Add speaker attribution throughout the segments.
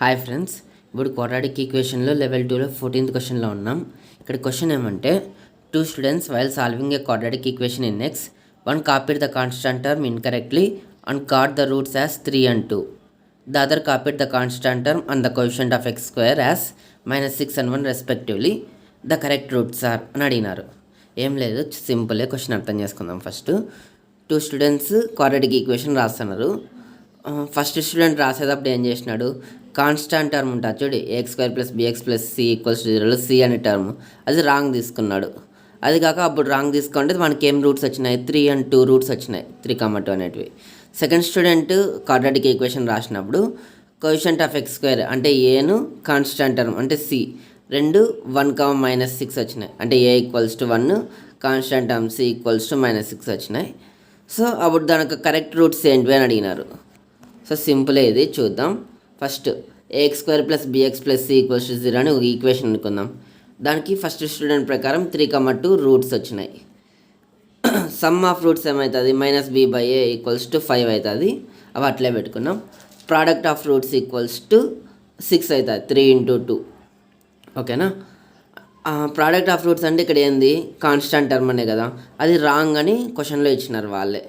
Speaker 1: Hi friends, ఇప్పుడు quadratic ఈక్వేషన్లో level 2లో 14th క్వశ్చన్లో ఉన్నాం. ఇక్కడ క్వశ్చన్ ఏమంటే, 2 students while solving a quadratic equation in x, one copied the constant term incorrectly and got the roots as 3 and 2. The other copied the constant term and the coefficient of x square as -6 and 1 respectively. The correct roots are అని అడిగినారు. ఏం లేదు, సింపులే. Question అర్థం చేసుకుందాం. First 2 students quadratic equation రాస్తున్నారు. First student రాసేటప్పుడు ఏం చేసినాడు, కాన్స్టాంట్ టర్మ్ ఉంటుంది చూడు, a² + bx + c = 0లో c అనే టర్మ్ అది రాంగ్ తీసుకున్నాడు. అది కాక అప్పుడు రాంగ్ తీసుకుంటే మనకి ఏం రూట్స్ వచ్చినాయి, 3 and 2 రూట్స్ వచ్చినాయి, 3, 2 అనేటివి. సెకండ్ స్టూడెంట్ క్వాడ్రాటిక్ ఈక్వేషన్ రాసినప్పుడు కోఎఫిషియంట్ ఆఫ్ x² అంటే ఏను, కాన్స్టాంట్ టర్మ్ అంటే c రెండు 1, -6 వచ్చినాయి. అంటే a = 1, కాన్స్టాంట్ టర్మ్ c = -6 వచ్చినాయి. సో అప్పుడు దానికి కరెక్ట్ రూట్స్ ఏంటివి అని అడిగినారు. సో సింపుల్ ఇది చూద్దాం. ఫస్ట్ ax² + bx + c = 0 అని ఒక ఈక్వేషన్ అనుకుందాం. దానికి ఫస్ట్ స్టూడెంట్ ప్రకారం 3, 2 రూట్స్ వచ్చినాయి. సమ్ ఆఫ్ రూట్స్ ఏమవుతుంది, -b/a = 5 అవుతుంది. అవి అట్లే పెట్టుకున్నాం. ప్రోడక్ట్ ఆఫ్ రూట్స్ = 6 అవుతుంది, 3 × 2. ఓకేనా. ప్రోడక్ట్ ఆఫ్ రూట్స్ అంటే ఇక్కడ ఏంది, కాన్స్టాంట్ టర్మ్ అనే కదా, అది రాంగ్ అని క్వశ్చన్లో ఇచ్చినారు వాళ్ళే,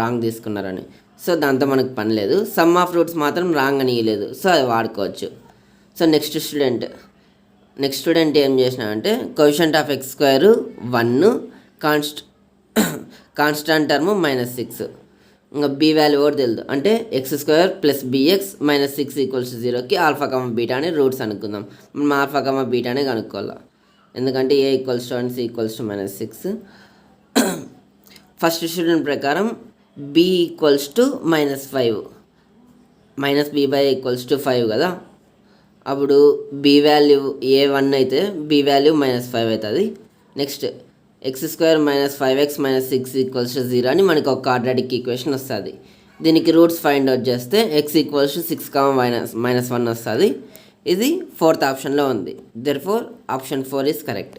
Speaker 1: రాంగ్ తీసుకున్నారని. సో దాంతో మనకు పని లేదు. సమ్ ఆఫ్ రూట్స్ మాత్రం రాంగ్ అని ఇవ్వలేదు, సో అది వాడుకోవచ్చు. సో నెక్స్ట్ స్టూడెంట్ ఏం చేసినాడంటే coefficient of x² 1, constant term -6. ఇంకా బి వాల్యూ కూడా తెలియదు, అంటే x² + bx -6 = 0కి ఆల్ఫా, బీటా అని రూట్స్ అనుకుందాం. మనం ఆల్ఫా, బీటానే కనుక్కోవాలి, ఎందుకంటే a = 1, c = -6. ఫస్ట్ స్టూడెంట్ ప్రకారం b = -5, -b/a = 5 కదా. అప్పుడు b వాల్యూ a1 అయితే b వాల్యూ -5 అవుతుంది. నెక్స్ట్ x² - 5x - 6 = 0 అని మనకి ఒక క్వాడ్రాటిక్ ఈక్వేషన్ వస్తుంది. దీనికి రూట్స్ ఫైండ్ అవుట్ చేస్తే x = 6, -1 వస్తుంది. ఇది 4th ఆప్షన్లో ఉంది. Therefore option 4 is correct.